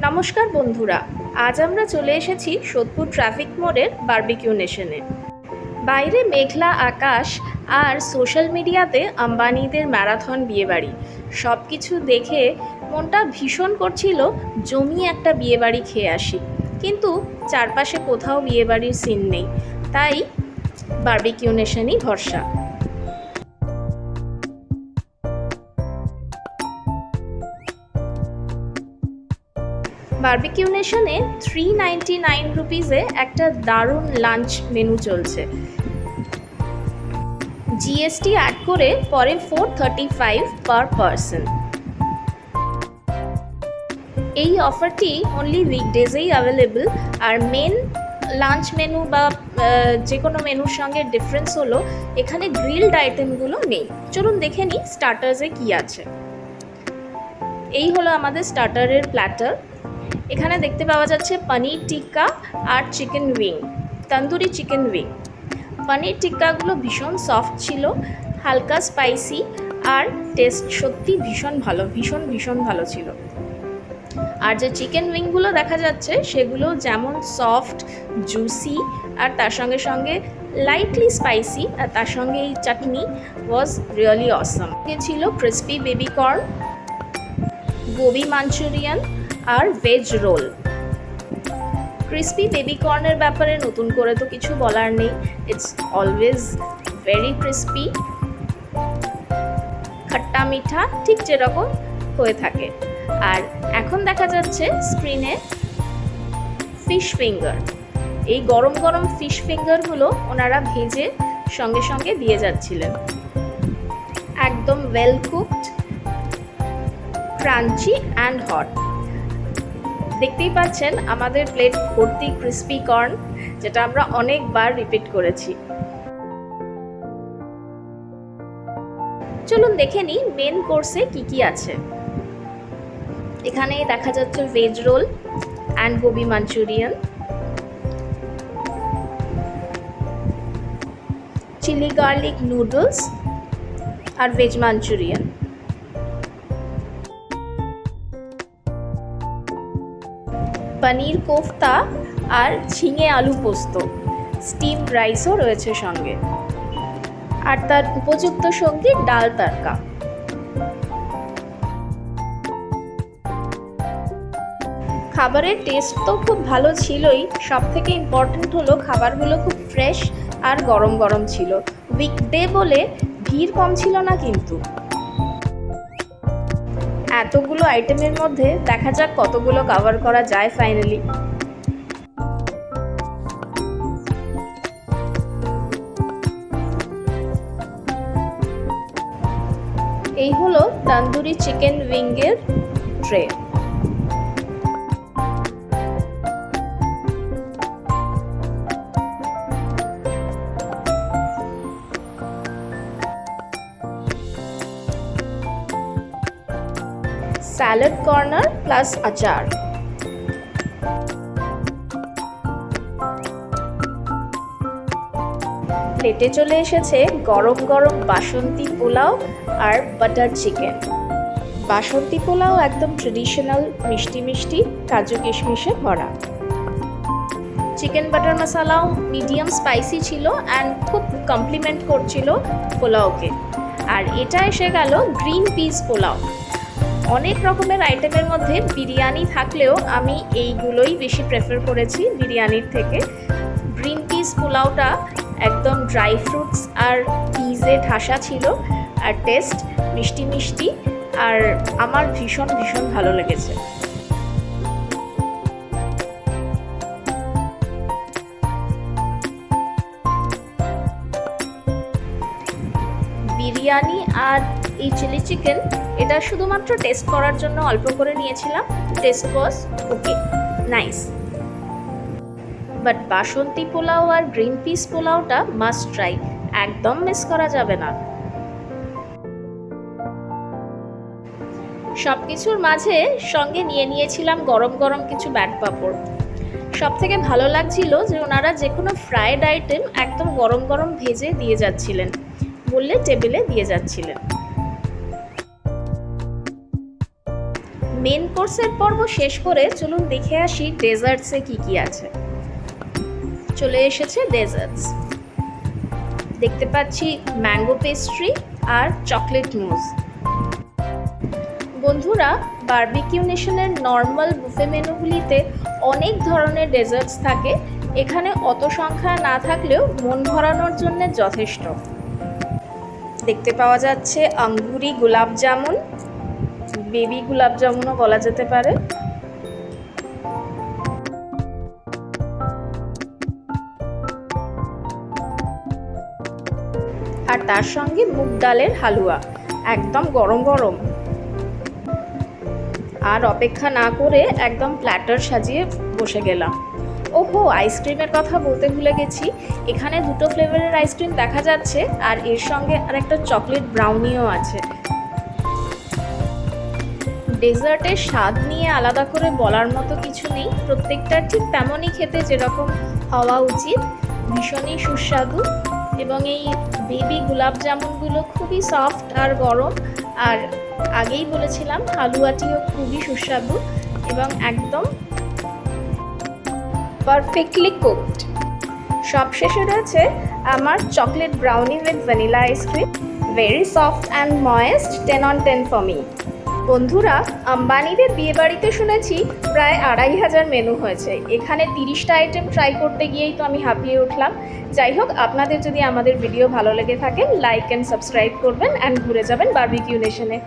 নমস্কার বন্ধুরা, আজ আমরা চলে এসেছি সোদপুর ট্রাফিক মোড়ের বারবিকিউ নেশনে। বাইরে মেঘলা আকাশ আর সোশ্যাল মিডিয়াতে আম্বানিদের ম্যারাথন বিয়েবাড়ি সব কিছু দেখে মনটা ভীষণ করছিল জমিয়ে একটা বিয়েবাড়ি খেয়ে আসি, কিন্তু চারপাশে কোথাও বিয়েবাড়ির সিন নেই, তাই বারবিকিউ নেশনই ভরসা। বারবিকিউ নেশনে 399 রুপিসে একটা দারুণ লাঞ্চ মেনু চলছে। জিএসটি অ্যাড করে পরে 435 পার পারসন। এই অফারটি অনলি উইকডেজেই অ্যাভেলেবল, আর মেন লাঞ্চ মেনু বা যে কোনো মেনুর সঙ্গে ডিফারেন্স হলো এখানে গ্রিলড আইটেমগুলো নেই। চলুন দেখে নিই স্টার্টার্সে কী আছে। এই হলো আমাদের স্টার্টারের প্ল্যাটার। এখানে দেখতে পাওয়া যাচ্ছে পনির টিক্কা আর chicken wing, tandoori chicken wing. Paneer টিক্কাগুলো ভীষণ সফট ছিল, হালকা স্পাইসি, আর টেস্ট সত্যি ভীষণ ভালো, ভীষণ ভালো ছিল। আর যে চিকেন উইংগুলো দেখা যাচ্ছে সেগুলো যেমন সফট, জুসি, আর তার সঙ্গে সঙ্গে লাইটলি স্পাইসি, আর তার সঙ্গে এই চাটনি ওয়াজ রিয়েলি অসম। ছিল crispy baby corn, gobi manchurian আর ভেজ রোল। ক্রিসপি বেবি কর্নের ব্যাপারে নতুন করে তো কিছু বলার নেই, ইটস অলওয়েজ ভেরি ক্রিসপি, খট্টা মিঠা ঠিক যেরকম হয়ে থাকে। আর এখন দেখা যাচ্ছে স্ক্রিনে ফিশ ফিঙ্গার। এই গরম গরম ফিশ ফিঙ্গারগুলো ওনারা ভেজে সঙ্গে সঙ্গে দিয়ে যাচ্ছিলেন। একদম well cooked, crunchy and hot. দেখতেই পাচ্ছেন আমাদের প্লেট ভর্তি ক্রিসপি কর্ন, যেটা আমরা অনেকবার রিপিট করেছি। চলুন দেখে নিই মেন কোর্সে কি কি আছে। এখানে দেখা যাচ্ছে veg roll and gobi manchurian, chilli garlic noodles আর ভেজ মাঞ্চুরিয়ান। পনির কোফতা আর ঝিঙে আলু পোস্ত, স্টিমড রাইসও রয়েছে সঙ্গে, আর তার উপযুক্ত সঙ্গী ডাল তড়কা। খাবারের টেস্ট তো খুব ভালো ছিলই, সব থেকে ইম্পর্টেন্ট হলো খাবারগুলো খুব ফ্রেশ আর গরম গরম ছিল। উইকডে বলে ভিড় কম ছিল না, কিন্তু এতগুলো আইটেমের মধ্যে দেখা যাক কতগুলো কভার করা যায় ফাইনালি। এই হলো তন্দুরি চিকেন উইংয়ের ট্রে। স্যালাড কর্নার প্লাস আচার। প্লেটে চলে এসেছে গরম গরম বাসন্তী পোলাও আর বাটার চিকেন। বাসন্তী পোলাও একদম ট্রেডিশনাল, মিষ্টি মিষ্টি, কাজু কিশমিশে ভরা। চিকেন বাটার মশালাও মিডিয়াম স্পাইসি ছিল অ্যান্ড খুব কমপ্লিমেন্ট করছিল পোলাওকে। আর এটা এসে গেল গ্রিন পিস পোলাও। অনেক রকমের আইটেমের মধ্যে বিরিয়ানি থাকলেও আমি এইগুলোই বেশি প্রেফার করেছি বিরিয়ানির থেকে। গ্রিন পিস পোলাওটা একদম ড্রাই ফ্রুটস আর পিজে ঠাসা ছিল, আর টেস্ট মিষ্টি মিষ্টি, আর আমার ভীষণ ভালো লেগেছে। বিরিয়ানি আর এই চিলি চিকেন এটা শুধুমাত্র টেস্ট করার জন্য অল্প করে নিয়েছিলাম। Taste was okay, nice. But Basanti pulao আর গ্রিন পিস পোলাওটা মাস্ট ট্রাই, একদম মিস করা যাবে না। সব কিছুর মাঝে সঙ্গে নিয়েছিলাম গরম গরম কিছু ব্যাট পাঁপড়। সব থেকে ভালো লাগছিল যে ওনারা যে কোনো ফ্রাইড আইটেম একদম গরম গরম ভেজে দিয়ে যাচ্ছিলেন, বললে টেবিলে দিয়ে যাচ্ছিলেন। মেন কোর্সের পর্ব শেষ করে চলুন দেখে আসি ডেজার্টসে কি কি আছে। চলে এসেছে ডেজার্টস। দেখতে পাচ্ছি ম্যাঙ্গো পেস্ট্রি আর চকলেট মুজ। বন্ধুরা, বারবিকিউ নেশনের নর্মাল বুফে মেনুগুলিতে অনেক ধরনের ডেজার্টস থাকে, এখানে অত সংখ্যা না থাকলেও মন ভরানোর জন্য যথেষ্ট। দেখতে পাওয়া যাচ্ছে আঙ্গুরি গোলাপ জামুন, বেবি গোলাপ জামুনও বলা যেতে পারে। আর তার সঙ্গে মুগ ডালের হালুয়া, একদম গরম গরম। আর অপেক্ষা না করে একদম প্ল্যাটার সাজিয়ে বসে গেলাম। ওহো, আইসক্রিমের কথা বলতে ভুলে গেছি, এখানে দুটো ফ্লেভারের আইসক্রিম দেখা যাচ্ছে আর এর সঙ্গে আর একটা চকলেট ব্রাউনিও আছে। ডেজার্টের স্বাদ নিয়ে আলাদা করে বলার মতো কিছু নেই, প্রত্যেকটা ঠিক তেমনই খেতে যেরকম হওয়া উচিত, ভীষণই সুস্বাদু। এবং এই বেবি গোলাপ জামুনগুলো খুবই সফট আর গরম, আর আগেই বলেছিলাম হালুয়াটিও খুবই সুস্বাদু এবং একদম পারফেক্টলি কুকড। সবশেষে রয়েছে আমার chocolate brownie with vanilla ice cream, very soft and moist, 10 on 10 for me. বন্ধুরা, আম্বানিদের বিয়েবাড়িতে শুনেছি প্রায় 2500 মেনু হয়েছে, এখানে 30টা আইটেম ট্রাই করতে গিয়েই তো আমি হাঁপিয়ে উঠলাম। যাই হোক, আপনাদের যদি আমাদের ভিডিও ভালো লেগে থাকে লাইক অ্যান্ড সাবস্ক্রাইব করবেন অ্যান্ড ঘুরে যাবেন বারবিকিউ নেশনে।